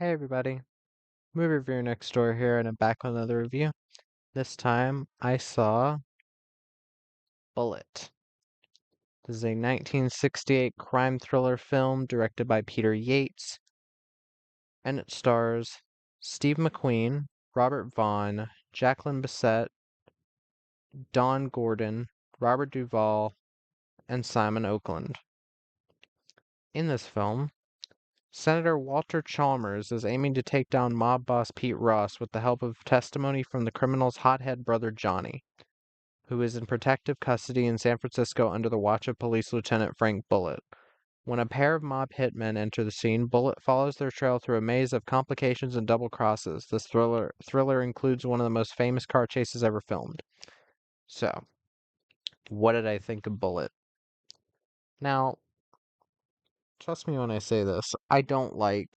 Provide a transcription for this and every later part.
Hey everybody, movie reviewer next door here, and I'm back with another review. This time I saw Bullitt. This is a 1968 crime thriller film directed by Peter Yates, and it stars Steve McQueen, Robert Vaughn, Jacqueline Bisset, Don Gordon, Robert Duvall, and Simon Oakland. In this film, Senator Walter Chalmers is aiming to take down mob boss Pete Ross with the help of testimony from the criminal's hothead brother Johnny, who is in protective custody in San Francisco under the watch of Police Lieutenant Frank Bullitt. When a pair of mob hitmen enter the scene, Bullitt follows their trail through a maze of complications and double crosses. This thriller includes one of the most famous car chases ever filmed. So, what did I think of Bullitt? Now, trust me when I say this, I don't like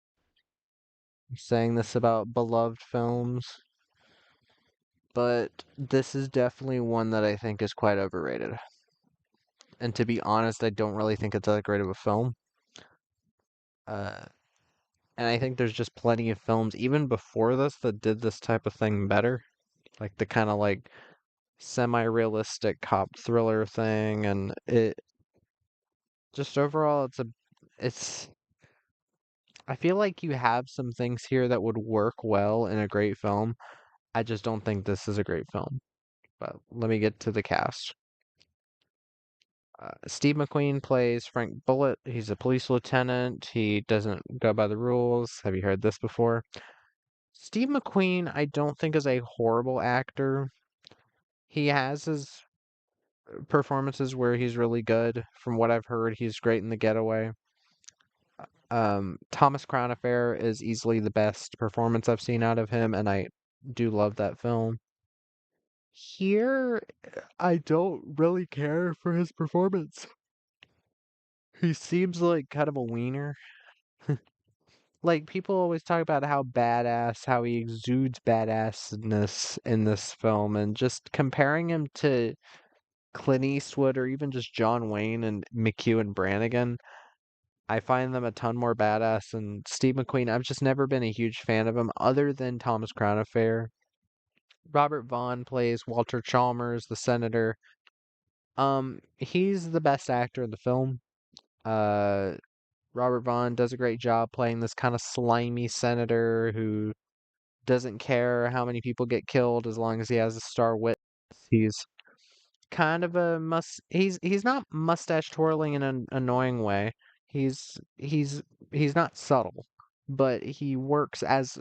saying this about beloved films, but this is definitely one that I think is quite overrated. And to be honest, I don't really think it's that great of a film. Uh, and I think there's just plenty of films even before this that did this type of thing better. Like the kind of like semi-realistic cop thriller thing, and it just overall it's I feel like you have some things here that would work well in a great film. I just don't think this is a great film. But let me get to the cast. Steve McQueen plays Frank Bullitt. He's a police lieutenant. He doesn't go by the rules. Have you heard this before? Steve McQueen, I don't think is a horrible actor. He has his performances where he's really good. From what I've heard, he's great in The Getaway. Thomas Crown Affair is easily the best performance I've seen out of him, and I do love that film. Here, I don't really care for his performance. He seems like kind of a wiener. Like, people always talk about how badass, how he exudes badassness in this film, and just comparing him to Clint Eastwood or even just John Wayne and McHugh and Brannigan, I find them a ton more badass. And Steve McQueen, I've just never been a huge fan of him other than Thomas Crown Affair. Robert Vaughn plays Walter Chalmers, the senator. He's the best actor in the film. Uh, Robert Vaughn does a great job playing this kind of slimy senator who doesn't care how many people get killed as long as he has a star witness. He's kind of a he's not mustache twirling in an annoying way. He's not subtle, but he works as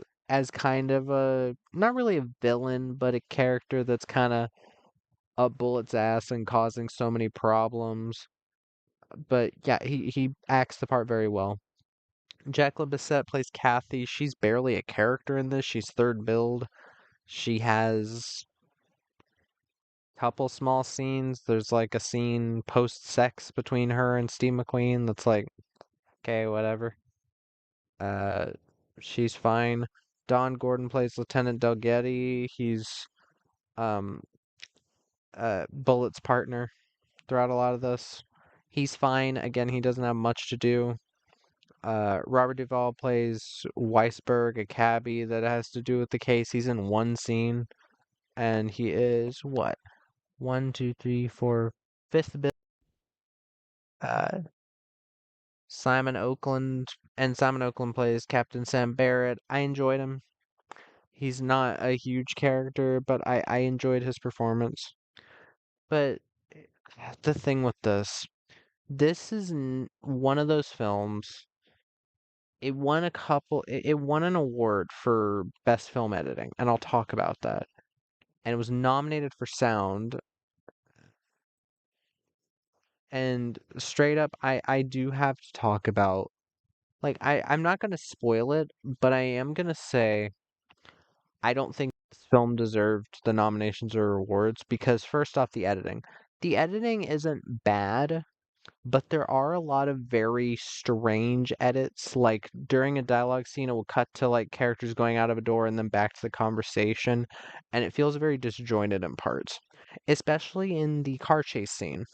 kind of a not really a villain, but a character that's kind of up Bullett's ass and causing so many problems. But yeah, he acts the part very well. Jacqueline Bisset plays Kathy. She's barely a character in this. She's third build. She has couple small scenes. There's like a scene post sex between her and Steve McQueen that's like, okay, whatever. Uh, she's fine. Don Gordon plays Lieutenant Delgetti. He's um Bullett's partner throughout a lot of this. He's fine. Again, he doesn't have much to do. Robert Duvall plays Weisberg, a cabbie that has to do with the case. He's in one scene, and he is what? One, two, three, four, fifth bill. Uh, Simon Oakland plays Captain Sam Barrett. I enjoyed him. He's not a huge character, but I enjoyed his performance. But the thing with this is one of those films. It won an award for best film editing, and I'll talk about that. And it was nominated for sound. And straight up, I do have to talk about like I'm not gonna spoil it, but I am gonna say I don't think this film deserved the nominations or awards because first off, the editing. The editing isn't bad, but there are a lot of very strange edits. Like during a dialogue scene, it will cut to like characters going out of a door and then back to the conversation, and it feels very disjointed in parts, especially in the car chase scene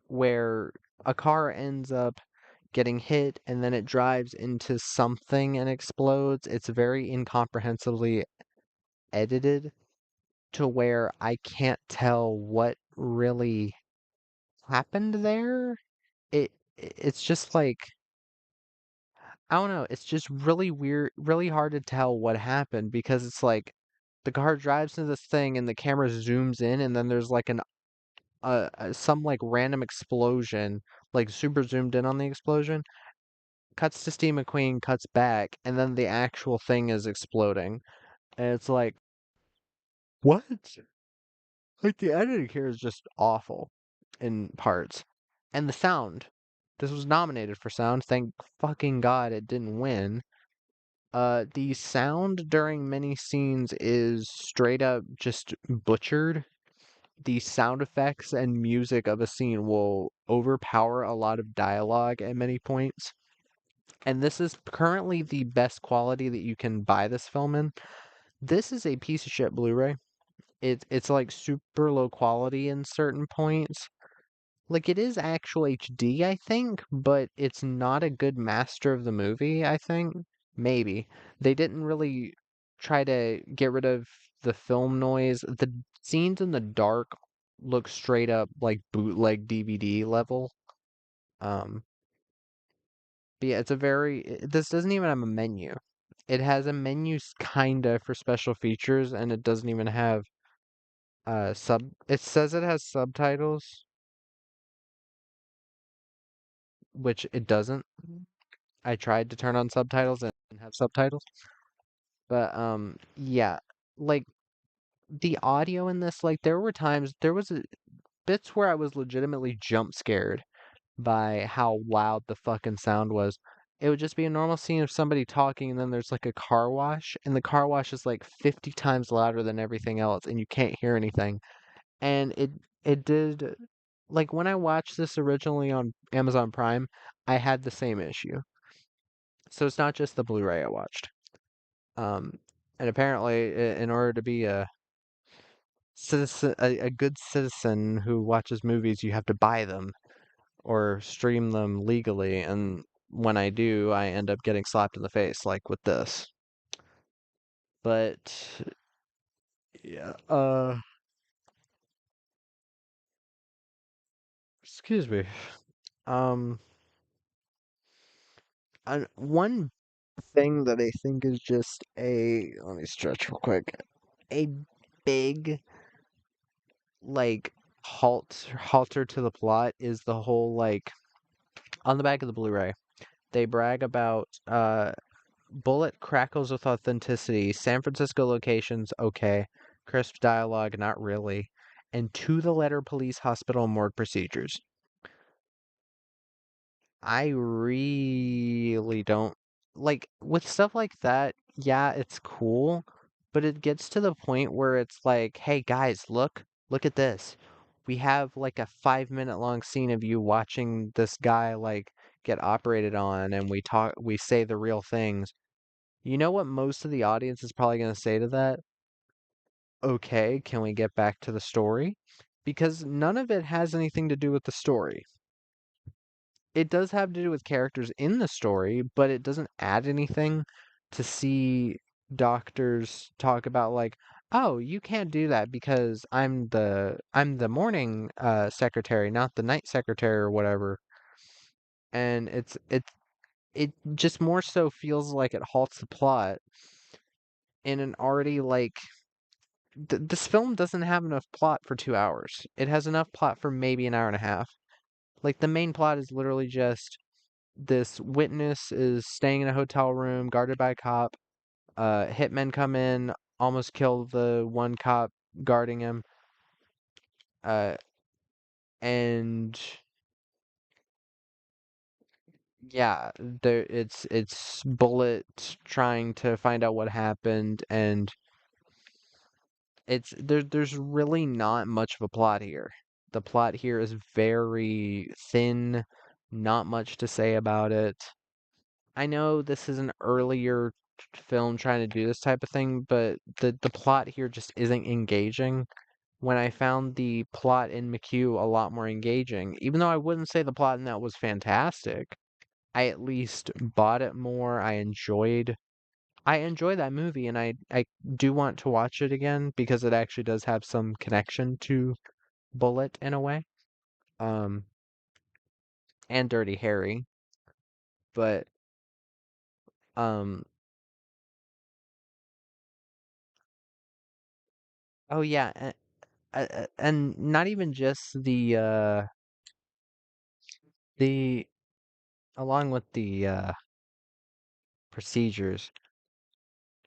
where a car ends up getting hit and then it drives into something and explodes. It's very incomprehensibly edited to where I can't tell what really happened there. It's just like I don't know, it's just really weird, really hard to tell what happened because it's like the car drives into this thing and the camera zooms in and then there's like an some like random explosion, like super zoomed in on the explosion, cuts to Steve McQueen, cuts back, and then the actual thing is exploding. And it's like, what? Like the editing here is just awful in parts. And the sound. This was nominated for sound. Thank fucking God it didn't win. The sound during many scenes is straight up just butchered. The sound effects and music of a scene will overpower a lot of dialogue at many points. And this is currently the best quality that you can buy this film in. This is a piece of shit Blu-ray. It's like super low quality in certain points. Like it is actual HD, I think, but it's not a good master of the movie, I think. Maybe. They didn't really try to get rid of the film noise. The scenes in the dark look straight up like bootleg DVD level. Um, but yeah, it's a very this doesn't even have a menu. It has a menu kinda for special features and it doesn't even have it says it has subtitles, which it doesn't. I tried to turn on subtitles and it didn't have subtitles. But yeah, like the audio in this, like there were times there was bits where I was legitimately jump scared by how loud the fucking sound was. It would just be a normal scene of somebody talking, and then there's like a car wash, and the car wash is like 50 times louder than everything else, and you can't hear anything. And it did like when I watched this originally on Amazon Prime, I had the same issue. So it's not just the Blu-ray I watched. Um, and apparently, in order to be a citizen, a good citizen who watches movies, you have to buy them or stream them legally, and when I do, I end up getting slapped in the face, like with this. But yeah, excuse me. Um, one thing that I think is just let me stretch real quick, a big like halter to the plot is the whole like on the back of the Blu-ray. They brag about Bullitt crackles with authenticity. San Francisco locations, okay. Crisp dialogue, not really. And to the letter police hospital morgue procedures. I really don't like with stuff like that. Yeah, it's cool, but it gets to the point where it's like, hey guys, look at this. We have like a 5 minute long scene of you watching this guy like get operated on, and we say the real things. You know what most of the audience is probably going to say to that? Okay, can we get back to the story? Because none of it has anything to do with the story. It does have to do with characters in the story, but it doesn't add anything to see doctors talk about like, oh, you can't do that because I'm the morning secretary, not the night secretary or whatever. And it just more so feels like it halts the plot in an already like this film doesn't have enough plot for 2 hours. It has enough plot for maybe an hour and a half. Like the main plot is literally just this witness is staying in a hotel room guarded by a cop. Hitmen come in, almost kill the one cop guarding him. Uh, and yeah, it's Bullitt trying to find out what happened, and there's really not much of a plot here. The plot here is very thin, not much to say about it. I know this is an earlier film trying to do this type of thing, but the plot here just isn't engaging. When I found the plot in McHugh a lot more engaging, even though I wouldn't say the plot in that was fantastic, I at least bought it more. I enjoy that movie, and I do want to watch it again because it actually does have some connection to Bullitt in a way. Um, and Dirty Harry, but um, oh yeah, and not even just the along with the procedures,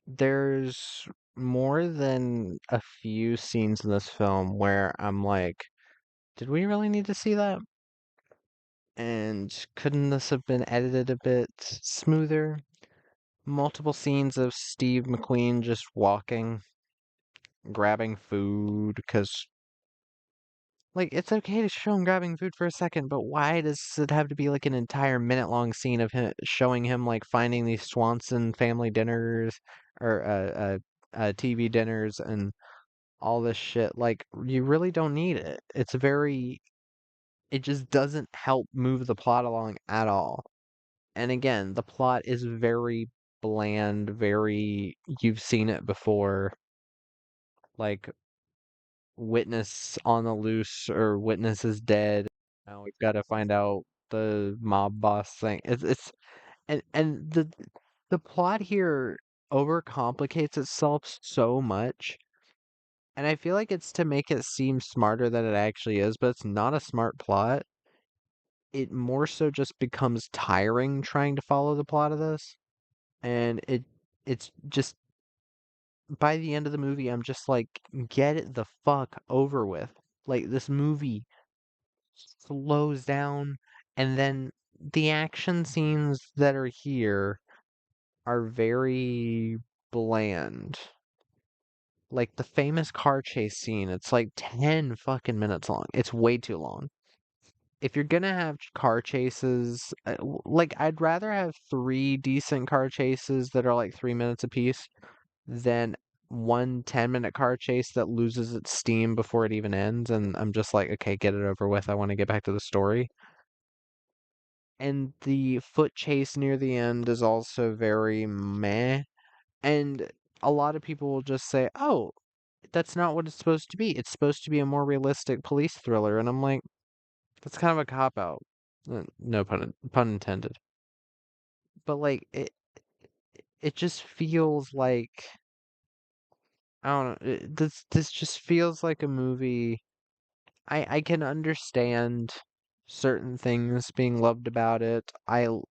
there's more than a few scenes in this film where I'm like, did we really need to see that? And couldn't this have been edited a bit smoother? Multiple scenes of Steve McQueen just walking, grabbing food, because, like, it's okay to show him grabbing food for a second, but why does it have to be, like, an entire minute-long scene of him showing him, like, finding these Swanson family dinners, or, TV dinners, and all this shit? Like, you really don't need it. It just doesn't help move the plot along at all. And again, the plot is very bland, very you've seen it before, like witness on the loose or witness is dead. Now we've got to find out the mob boss thing. It's and the plot here overcomplicates itself so much. And I feel like it's to make it seem smarter than it actually is, but it's not a smart plot. It more so just becomes tiring trying to follow the plot of this. And it's just by the end of the movie, I'm just like, get it the fuck over with. Like, this movie slows down, and then the action scenes that are here are very bland. Like the famous car chase scene, it's like 10 fucking minutes long. It's way too long. If you're gonna have car chases, like, I'd rather have three decent car chases that are like 3 minutes apiece than one 10-minute car chase that loses its steam before it even ends. And I'm just like, okay, get it over with. I want to get back to the story. And the foot chase near the end is also very meh. And a lot of people will just say, oh, that's not what it's supposed to be. It's supposed to be a more realistic police thriller. And I'm like, that's kind of a cop out. No pun intended. But like it just feels like, I don't know. This just feels like a movie. I can understand certain things being loved about it.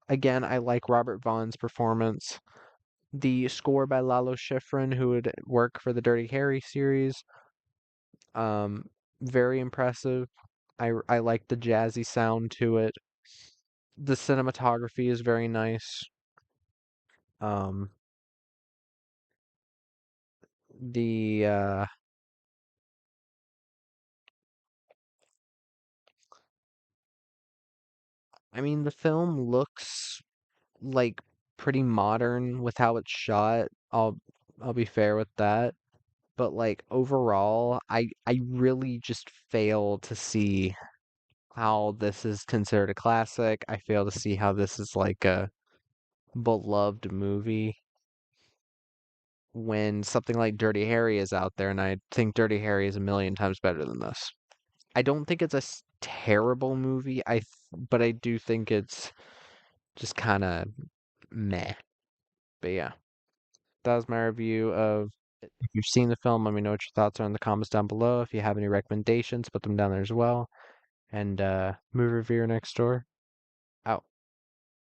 Again, I like Robert Vaughn's performance. The score by Lalo Schifrin, who would work for the Dirty Harry series, um, very impressive. I like the jazzy sound to it. The cinematography is very nice. Um, the I mean, the film looks like pretty modern with how it's shot. I'll be fair with that. But like overall, I really just fail to see how this is considered a classic. I fail to see how this is like a beloved movie when something like Dirty Harry is out there, and I think Dirty Harry is a million times better than this. I don't think it's a terrible movie. But I do think it's just kind of meh. But yeah, that was my review of. If you've seen the film, let me know what your thoughts are in the comments down below. If you have any recommendations, put them down there as well. And movie reviewer next door.